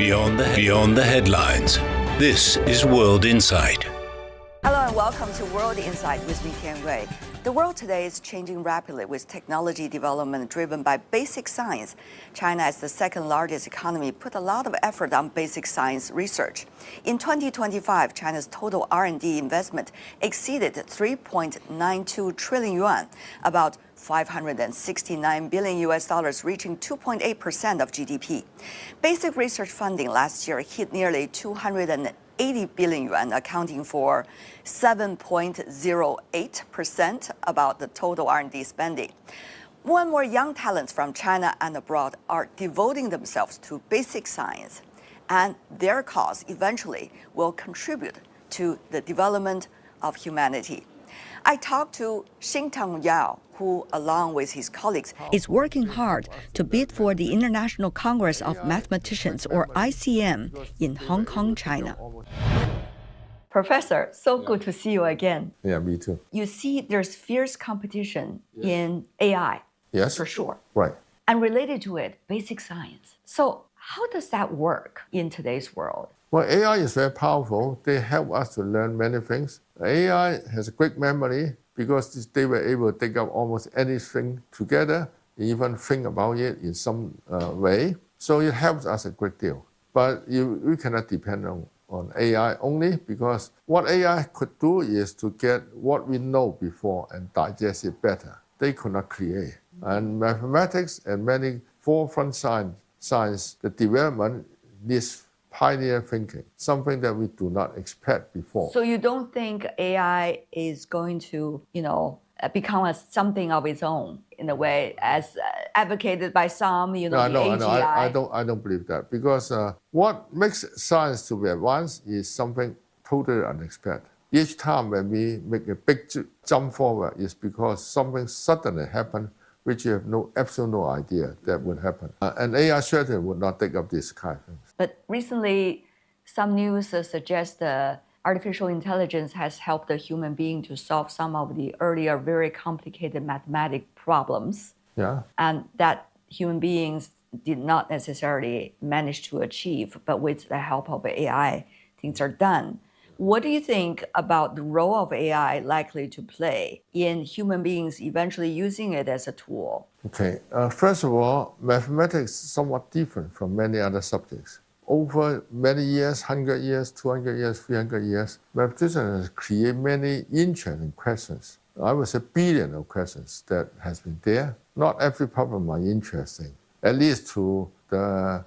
Beyond the headlines. This is World Insight. Hello and welcome to World Insight with me, Tian Wei. The world today is changing rapidly with technology development driven by basic science. China, as the second largest economy, put a lot of effort on basic science research. In 2025, China's total R&D investment exceeded 3.92 trillion yuan, about $569 billion US dollars, reaching 2.8% of GDP. Basic research funding last year hit nearly 280 billion yuan, accounting for 7.08% about the total R&D spending. More and more young talents from China and abroad are devoting themselves to basic science, and their cause eventually will contribute to the development of humanity. I talked to Xingtang Yao, who, along with his colleagues, is working hard to bid for the International Congress of Mathematicians, or ICM, in Hong Kong, China. Professor, so good to see you again. Yeah, me too. You see, there's fierce competition in AI, Yes? for sure. Right. And related to it, basic science. So how does that work in today's world? Well, AI is very powerful. They help us to learn many things. AI has a great memory because they were able to take up almost anything together, even think about it in some way. So it helps us a great deal. But we cannot depend on AI only, because what AI could do is to get what we know before and digest it better. They could not create. And mathematics and many forefront science, the development needs pioneer thinking, something that we do not expect before. So you don't think AI is going to, become something of its own in a way, as advocated by some, the AGI? I don't believe that, because what makes science to be advanced is something totally unexpected. Each time when we make a big jump forward, is because something suddenly happened which you have absolutely no idea that would happen. And AI certainly would not take up this kind of things. But recently, some news suggests artificial intelligence has helped the human being to solve some of the earlier very complicated mathematical problems. Yeah. And that human beings did not necessarily manage to achieve, but with the help of AI, things are done. What do you think about the role of AI likely to play in human beings eventually using it as a tool? Okay, first of all, mathematics is somewhat different from many other subjects. Over many years, 100 years, 200 years, 300 years, mathematicians have created many interesting questions. I would say billions of questions that has been there. Not every problem are interesting. At least to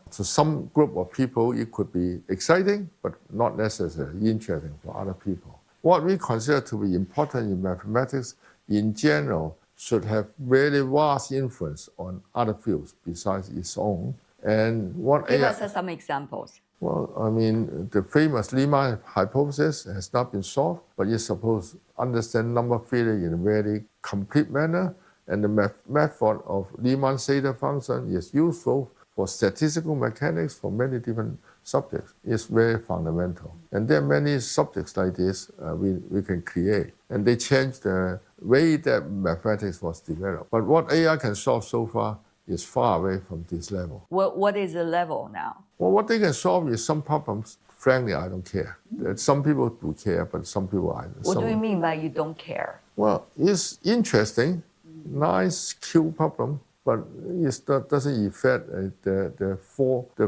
some group of people, it could be exciting, but not necessarily interesting for other people. What we consider to be important in mathematics, in general, should have very vast influence on other fields besides its own. And what Give us some examples. Well, I mean, the famous Riemann hypothesis has not been solved, but it's supposed to understand number theory in a very complete manner. And the method of Riemann zeta function is useful for statistical mechanics for many different subjects. It's very fundamental. And there are many subjects like this we can create. And they change the way that mathematics was developed. But what AI can solve so far is far away from this level. What is the level now? Well, what they can solve is some problems. Frankly, I don't care. Some people do care, but some people I don't. What do you mean by you don't care? Well, it's interesting. Nice, cute problem, but it doesn't affect the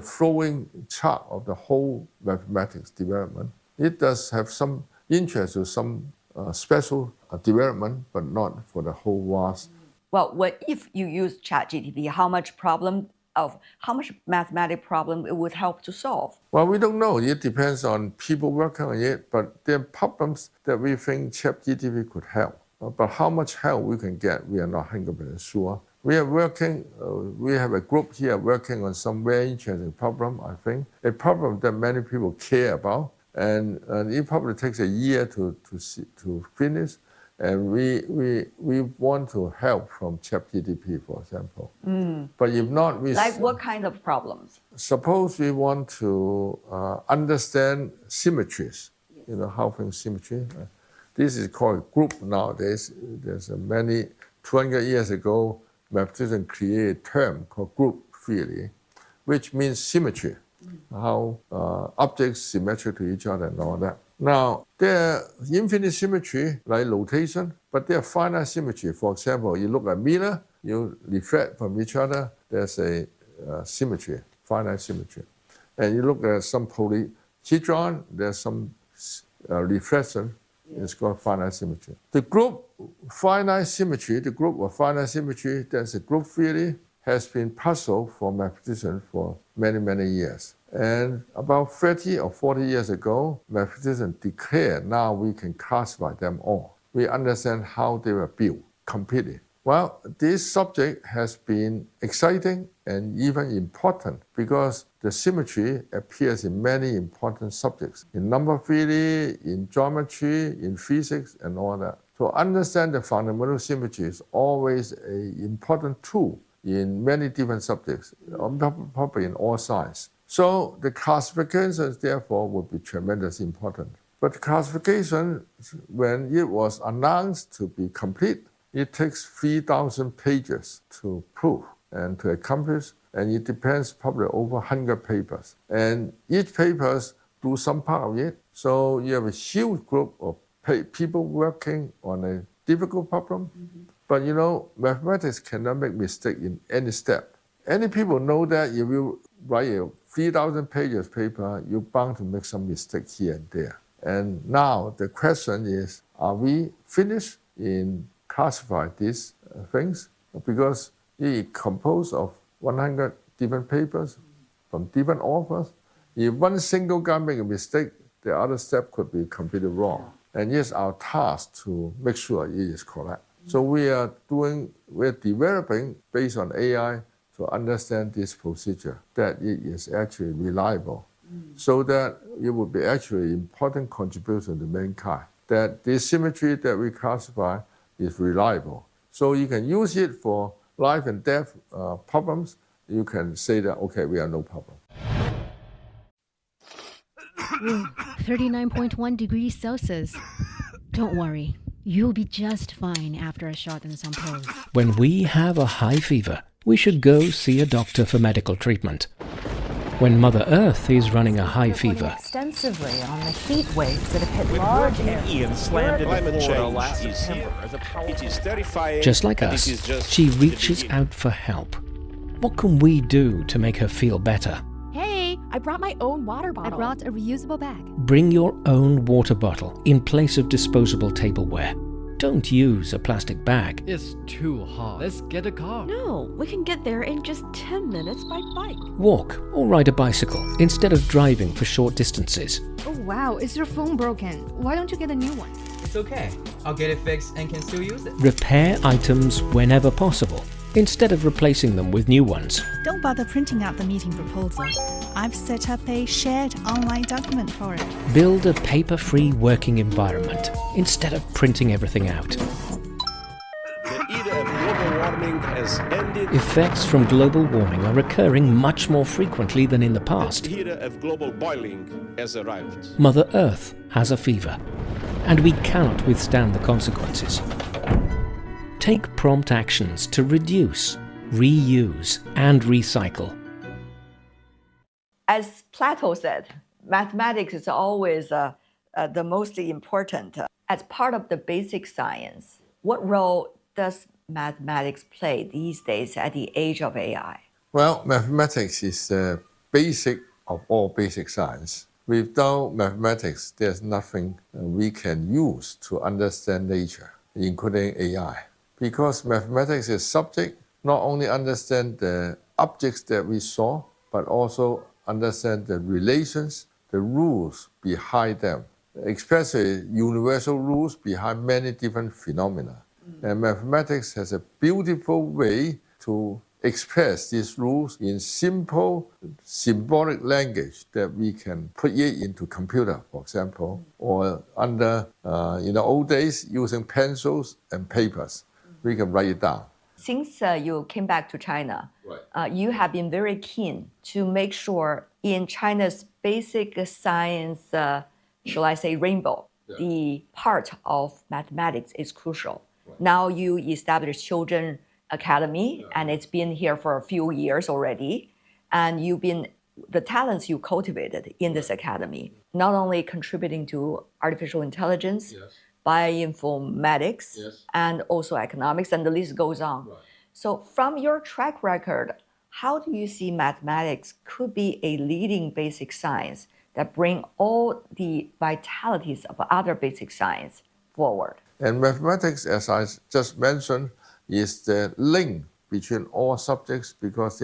flowing chart of the whole mathematics development. It does have some interest to some special development, but not for the whole vast. Well, what if you use ChatGPT? How much mathematical problem it would help to solve? Well, we don't know. It depends on people working on it, but there are problems that we think ChatGPT could help. But how much help we can get, we are not 100% sure. We are working, we have a group here working on some very interesting problem, I think. A problem that many people care about, and it probably takes a year to finish. And we want to help from ChatGPT, for example. But if not, like what kind of problems? Suppose we want to understand symmetries, how things symmetry. This is called group nowadays. There's many, 200 years ago, mathematicians created a term called group theory, which means symmetry. how objects symmetric to each other and all that. Now, there are infinite symmetry like rotation, but there are finite symmetry. For example, you look at mirror, you reflect from each other, there's a symmetry, finite symmetry. And you look at some polyhedron, there's some reflection, it's called finite symmetry. The group of finite symmetry, there's a group theory, has been puzzled for mathematicians for many, many years. And about 30 or 40 years ago, mathematicians declared now we can classify them all. We understand how they were built completely. Well, this subject has been exciting and even important because the symmetry appears in many important subjects, in number theory, in geometry, in physics, and all that. To understand the fundamental symmetry is always an important tool in many different subjects, probably in all science. So the classifications, therefore, would be tremendously important. But the classification, when it was announced to be complete, it takes 3,000 pages to prove and to accomplish, and it depends probably over 100 papers. And each papers do some part of it, so you have a huge group of people working on a difficult problem. Mm-hmm. But you know, mathematics cannot make mistake in any step. Any people know that if you write a 3,000 pages paper, you're bound to make some mistake here and there. And now the question is, are we finished in classify these things? Because it is composed of 100 different papers from different authors. If one single guy make a mistake, the other step could be completely wrong. And it's our task to make sure it is correct. So we're developing based on AI to understand this procedure, that it is actually reliable, so that it would be actually important contribution to mankind, that this symmetry that we classify is reliable. So you can use it for life and death problems. You can say that, okay, we have no problem. 39.1 degrees Celsius. Don't worry, you'll be just fine after a shot and some pills. When we have a high fever, we should go see a doctor for medical treatment. When Mother Earth is running a high fever, extensively on the heat waves that have hit large areas. Ian slammed into Florida last September as a powerful. It is terrifying. just like us, she reaches out for help. What can we do to make her feel better? Hey, I brought my own water bottle. I brought a reusable bag. Bring your own water bottle in place of disposable tableware. Don't use a plastic bag. It's too hot. Let's get a car. No, we can get there in just 10 minutes by bike. Walk or ride a bicycle instead of driving for short distances. Oh wow, is your phone broken? Why don't you get a new one? It's okay. I'll get it fixed and can still use it. Repair items whenever possible instead of replacing them with new ones. Don't bother printing out the meeting proposal. I've set up a shared online document for it. Build a paper-free working environment instead of printing everything out. The era of global warming has ended. Effects from global warming are occurring much more frequently than in the past. The era of global boiling has arrived. Mother Earth has a fever, and we cannot withstand the consequences. Take prompt actions to reduce, reuse, and recycle. As Plato said, mathematics is always the most important. As part of the basic science, what role does mathematics play these days at the age of AI? Well, mathematics is the basic of all basic science. Without mathematics, there's nothing we can use to understand nature, including AI. Because mathematics is subject, not only understand the objects that we saw, but also understand the relations, the rules behind them, especially universal rules behind many different phenomena. And mathematics has a beautiful way to express these rules in simple, symbolic language that we can put it into computer, for example, or under, in the old days, using pencils and papers. We can write it down. Since you came back to China, you have been very keen to make sure in China's basic science, shall I say, rainbow, the part of mathematics is crucial. Now you established Children Academy, and it's been here for a few years already. And you've been the talents you cultivated in this academy, not only contributing to artificial intelligence, bioinformatics, and also economics, and the list goes on. Right. So from your track record, how do you see mathematics could be a leading basic science that bring all the vitalities of other basic science forward? And mathematics, as I just mentioned, is the link between all subjects because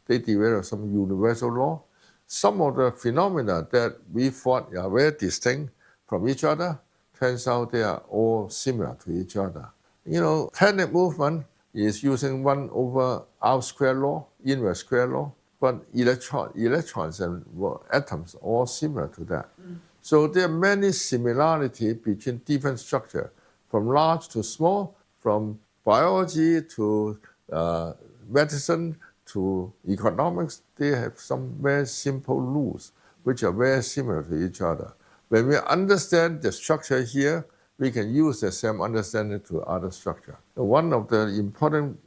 they develop some universal law. Some of the phenomena that we thought are very distinct from each other, turns out they are all similar to each other. You know, planet movement is using 1 over R square law, inverse square law, but electrons and atoms are all similar to that. So there are many similarities between different structures, from large to small, from biology to medicine to economics. They have some very simple rules which are very similar to each other. When we understand the structure here, we can use the same understanding to other structure. One of the important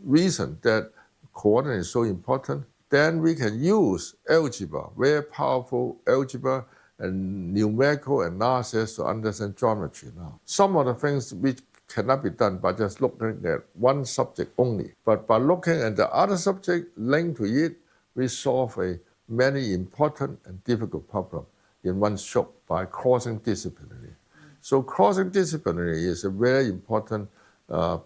reasons that coordinate is so important, then we can use algebra, very powerful algebra and numerical analysis to understand geometry now. Some of the things which cannot be done by just looking at one subject only. But by looking at the other subject linked to it, we solve many important and difficult problems in one stroke by crossing disciplinary. So crossing disciplinary is a very important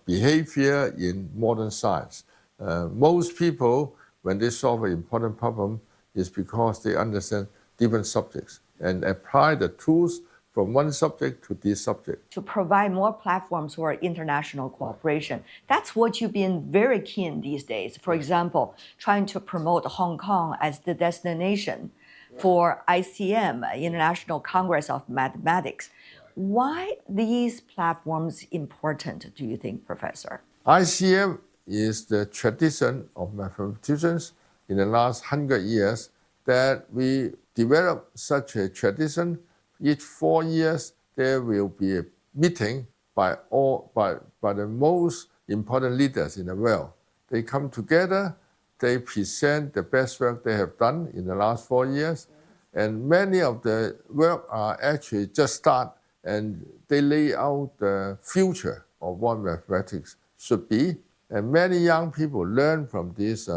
behavior in modern science. Most people, when they solve an important problem, is because they understand different subjects and apply the tools from one subject to this subject. To provide more platforms for international cooperation. That's what you've been very keen these days. For example, trying to promote Hong Kong as the destination for ICM, International Congress of Mathematics. Why these platforms important, do you think, Professor? ICM is the tradition of mathematicians in the last 100 years that we developed such a tradition. Each 4 years, there will be a meeting by the most important leaders in the world. They come together, they present the best work they have done in the last 4 years, and many of the work are actually just start, and they lay out the future of what mathematics should be. And many young people learn from this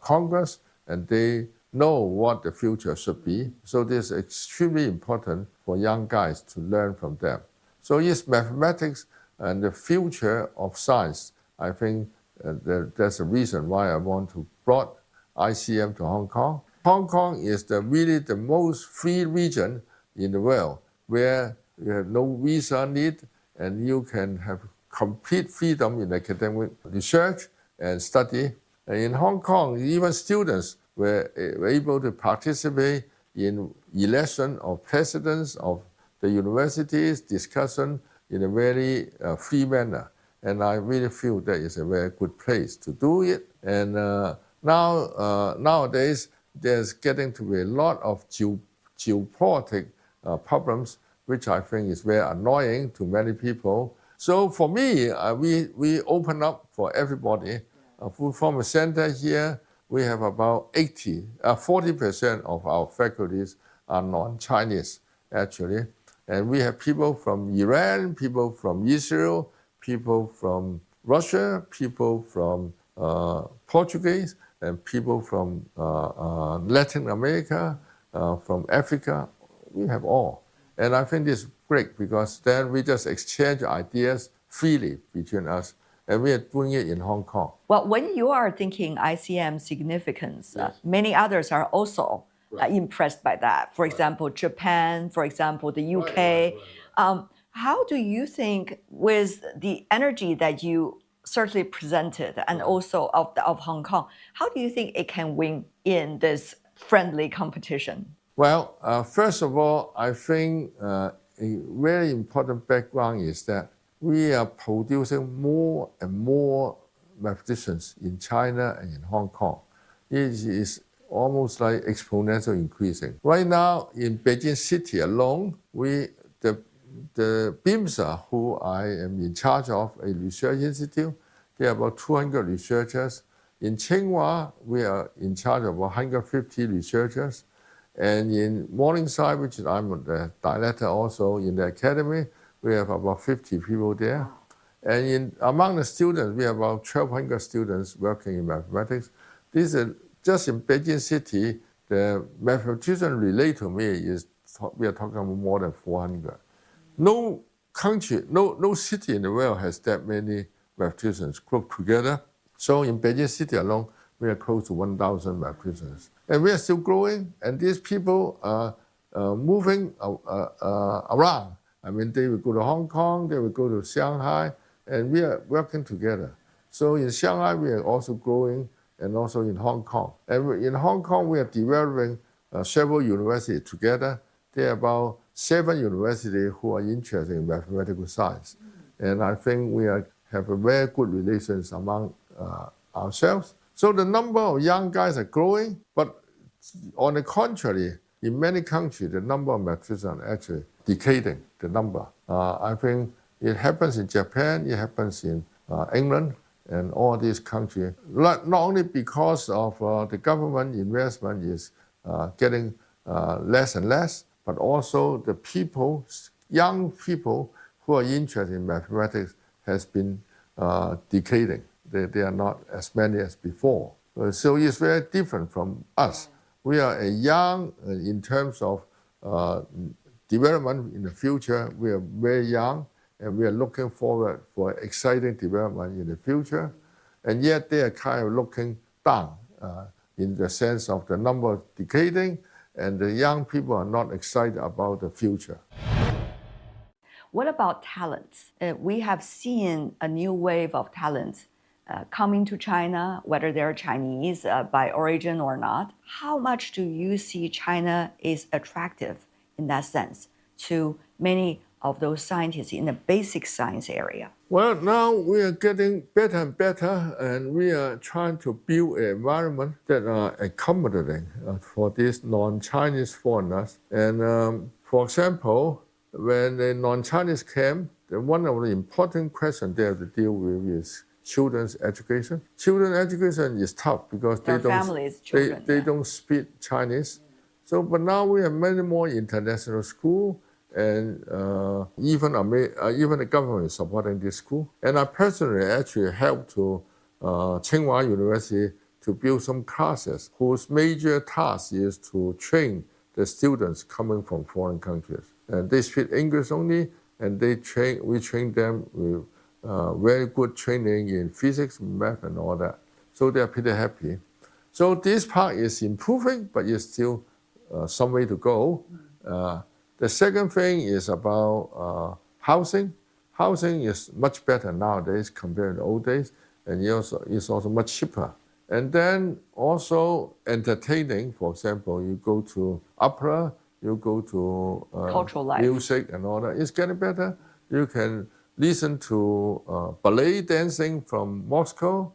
Congress, and they know what the future should be. So this is extremely important for young guys to learn from them. So yes, mathematics and the future of science, I think that's a reason why I want to bring ICM to Hong Kong. Hong Kong is really the most free region in the world where you have no visa need and you can have complete freedom in academic research and study. And in Hong Kong, even students were able to participate in election of presidents of the universities, discussion in a very free manner. And I really feel that is a very good place to do it. And nowadays, there's getting to be a lot of geopolitical problems, which I think is very annoying to many people. So for me, we open up for everybody. From a center here, we have about 40% of our faculties are non-Chinese, actually. And we have people from Iran, people from Israel, people from Russia, people from Portuguese, and people from Latin America, from Africa. We have all. And I think this is great because then we just exchange ideas freely between us. And we are doing it in Hong Kong. Well, when you are thinking ICM significance, many others are also impressed by that. For example, Japan, for example, the UK. How do you think, with the energy that you certainly presented and also of Hong Kong, how do you think it can win in this friendly competition? Well, first of all, I think a very important background is that we are producing more and more mathematicians in China and in Hong Kong. It is almost like exponential increasing. Right now, in Beijing City alone, the BIMSA, who I am in charge of, a research institute, there are about 200 researchers. In Tsinghua, we are in charge of 150 researchers. And in Morningside, which I'm the director also in the academy, we have about 50 people there. And among the students, we have about 1,200 students working in mathematics. This is just in Beijing City, the mathematician relate to me we are talking about more than 400. No country, no city in the world has that many mathematicians grouped together. So in Beijing City alone, we are close to 1,000 mathematicians. And we are still growing, and these people are moving around. I mean, they will go to Hong Kong, they will go to Shanghai, and we are working together. So in Shanghai, we are also growing, and also in Hong Kong. And in Hong Kong, we are developing several universities together. There are about 7 universities who are interested in mathematical science. And I think we have a very good relations among ourselves. So the number of young guys are growing, but on the contrary, in many countries, the number of mathematicians are actually decaying, the number. I think it happens in Japan, it happens in England, and all these countries, not only because of the government investment is getting less and less, but also the people, young people who are interested in mathematics has been decaying. They are not as many as before. So it's very different from us. We are young in terms of development in the future. We are very young, and we are looking forward for exciting development in the future. And yet they are kind of looking down in the sense of the number decaying, and the young people are not excited about the future. What about talents? We have seen a new wave of talents coming to China, whether they're Chinese by origin or not. How much do you see China is attractive in that sense to many of those scientists in the basic science area? Well, now we are getting better and better, and we are trying to build an environment that are accommodating for these non-Chinese foreigners. And for example, when the non-Chinese came, one of the important questions they have to deal with is children's education. Children's education is tough because they don't speak Chinese. So, but now we have many more international schools, and even the government is supporting this school. And I personally actually helped to Tsinghua University to build some classes whose major task is to train the students coming from foreign countries. And they speak English only, and we train them with very good training in physics, math, and all that. So they're pretty happy. So this part is improving, but it's still some way to go. The second thing is about housing. Housing is much better nowadays compared to the old days, and it's also much cheaper. And then also entertaining, for example, you go to opera, you go to cultural life, music and all that. It's getting better. You can listen to ballet dancing from Moscow.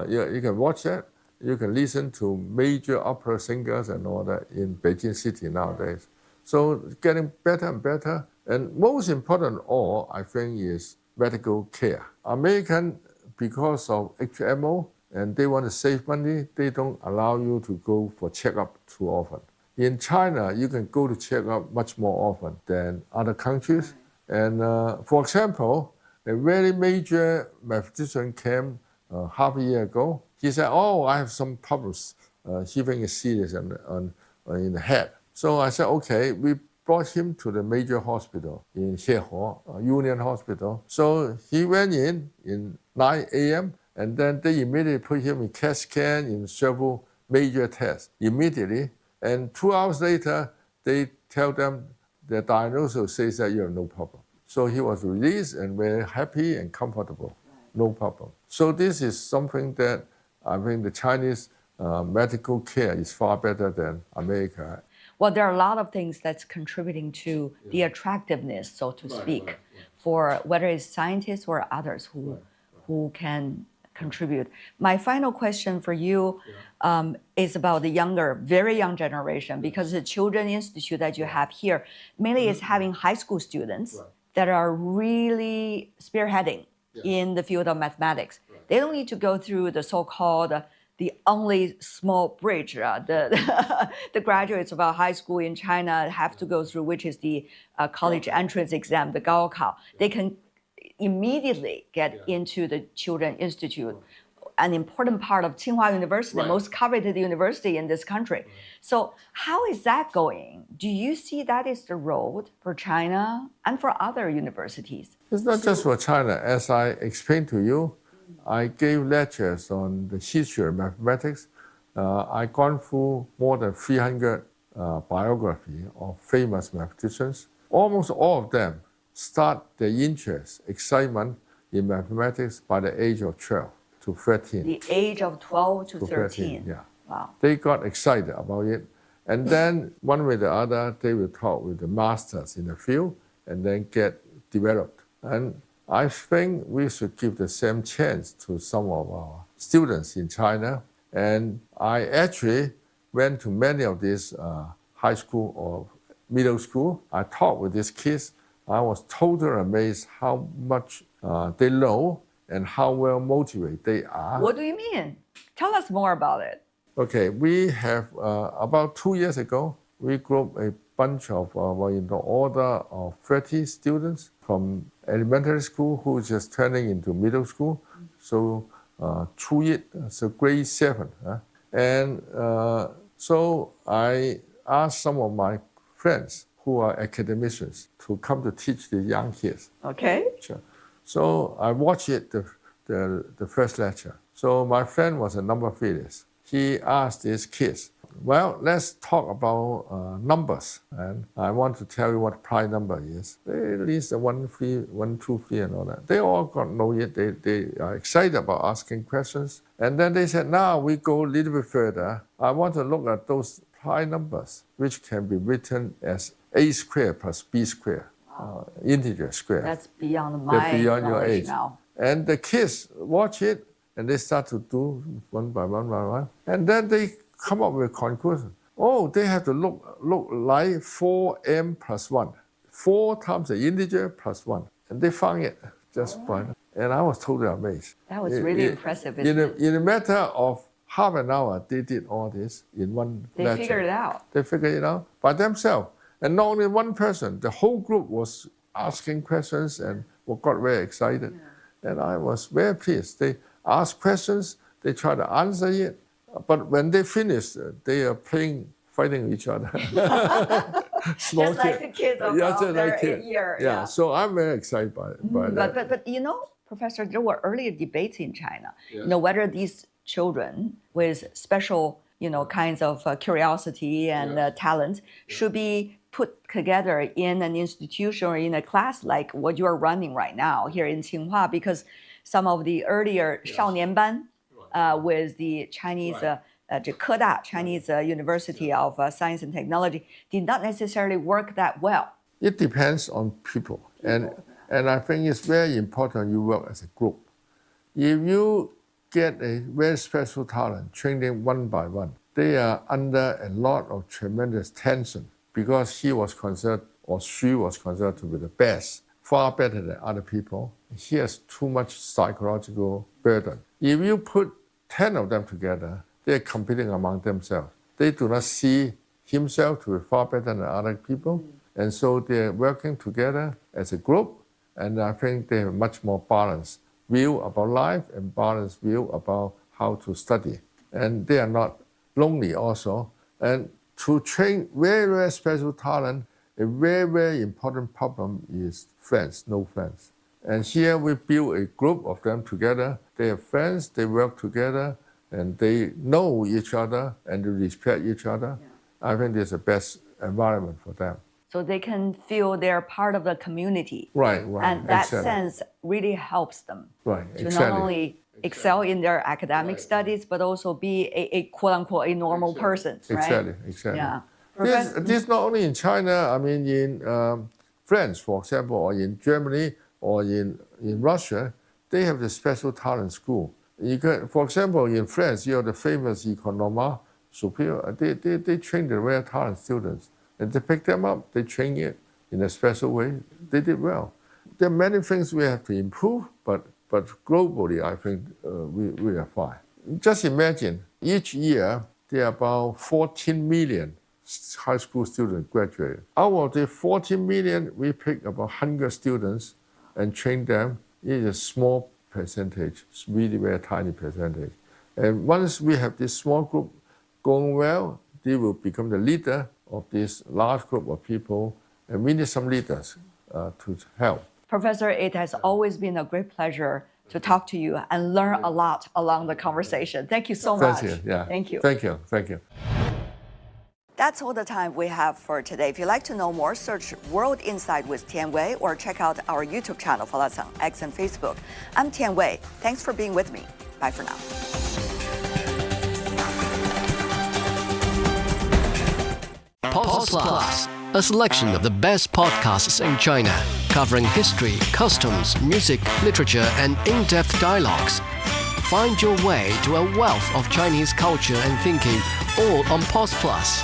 You can watch that. You can listen to major opera singers and all that in Beijing City nowadays. So it's getting better and better. And most important of all, I think, is medical care. American, because of HMO, and they want to save money, they don't allow you to go for checkup too often. In China, you can go to checkup much more often than other countries. And for example, a very major mathematician came half a year ago. He said, "Oh, I have some problems. Hearing is serious in the head." So I said, "Okay." We brought him to the major hospital in Xiehuo, Union Hospital. So he went in 9 a.m. and then they immediately put him in CAT scan in several major tests immediately. And 2 hours later, they tell them the diagnosis says that you have no problem. So he was released and very happy and comfortable, no problem. So this is something that I think the Chinese medical care is far better than America. Well, there are a lot of things that's contributing to the attractiveness, so to speak, for whether it's scientists or others who can contribute. My final question for you is about the younger, very young generation, because the Children Institute that you have here mainly is having high school students that are really spearheading in the field of mathematics. They don't need to go through the so-called the only small bridge the graduates of a high school in China have to go through, which is the college entrance exam, the Gaokao. They can immediately get into the Children Institute, an important part of Tsinghua University, the most coveted university in this country. So how is that going? Do you see that is the road for China and for other universities? It's not just for China. As I explained to you, I gave lectures on the history of mathematics. I've gone through more than 300 biographies of famous mathematicians. Almost all of them start their interest, excitement in mathematics by the age of 12 to 13. The age of 12 to 13. Yeah. Wow. They got excited about it. And then one way or the other, they will talk with the masters in the field and then get developed. And I think we should give the same chance to some of our students in China. And I actually went to many of these high school or middle school. I talked with these kids. I was totally amazed how much they know and how well motivated they are. What do you mean? Tell us more about it. Okay, we have about 2 years ago, we grouped a bunch of in the order of 30 students from elementary school who is just turning into middle school. So so grade 7. And so I asked some of my friends who are academicians to come to teach the young kids. Okay. So I watched it, the first lecture. So my friend was a number theorist. He asked these kids, well, let's talk about numbers. And I want to tell you what prime number is. They list the 1, 3, 1, 2, 3, and all that. They all got know it. They are excited about asking questions. And then they said, now we go a little bit further. I want to look at those prime numbers, which can be written as a squared plus b squared, integer squared. That's beyond my beyond your age now. And the kids watch it, and they start to do one by one. And then they come up with a conclusion. Oh, they have to look like 4m plus 1. 4 times the integer plus 1. And they found it just by. And I was totally amazed. That was really impressive. In a matter of half an hour, they did all this in one lecture. They figured it out. They figured it out by themselves. And not only one person, the whole group was asking questions and got very excited. Yeah. And I was very pleased. They asked questions, they tried to answer it. But when they finished, they are fighting each other. Small just like the kids of their year. Yeah, so I'm very excited by that. But you know, Professor, there were earlier debates in China. Yes. You know, whether these children with special, kinds of curiosity and talent should be put together in an institution or in a class like what you are running right now here in Tsinghua, because some of the earlier 少年班 with the Chinese Keda, Chinese University of Science and Technology, did not necessarily work that well. It depends on people. And I think it's very important you work as a group. If you get a very special talent, train them one by one, they are under a lot of tremendous tension because he was considered or she was considered to be the best, far better than other people. He has too much psychological burden. If you put 10 of them together, they're competing among themselves. They do not see himself to be far better than other people. And so they're working together as a group. And I think they have a much more balanced view about life and balanced view about how to study. And they are not lonely also. And to train very, very special talent, a very, very important problem is friends, no friends. And here we build a group of them together. They have friends, they work together, and they know each other and they respect each other. Yeah. I think this is the best environment for them. So they can feel they're part of the community. Right. And that sense really helps them to not only excel in their academic studies, but also be a quote-unquote a normal person, right? Exactly. Yeah. This not only in China, I mean in France, for example, or in Germany, or in Russia, they have the special talent school. For example, in France, you have the famous Economa Superior. They train the rare talent students. And they pick them up, they train it in a special way. They did well. There are many things we have to improve, but globally, I think we are fine. Just imagine, each year, there are about 14 million high school students graduate. Out of the 14 million, we pick about 100 students and train them. It is a small percentage, it's really very tiny percentage. And once we have this small group going well, they will become the leader of this large group of people, and we need some leaders to help. Professor, it has always been a great pleasure to talk to you and learn a lot along the conversation. Thank you so much. Thank you. Yeah. Thank you. Thank you. Thank you. That's all the time we have for today. If you'd like to know more, search World Insight with Tian Wei or check out our YouTube channel. Follow us on X and Facebook. I'm Tian Wei. Thanks for being with me. Bye for now. Pulse Plus, a selection of the best podcasts in China, covering history, customs, music, literature, and in-depth dialogues. Find your way to a wealth of Chinese culture and thinking, all on Pulse Plus.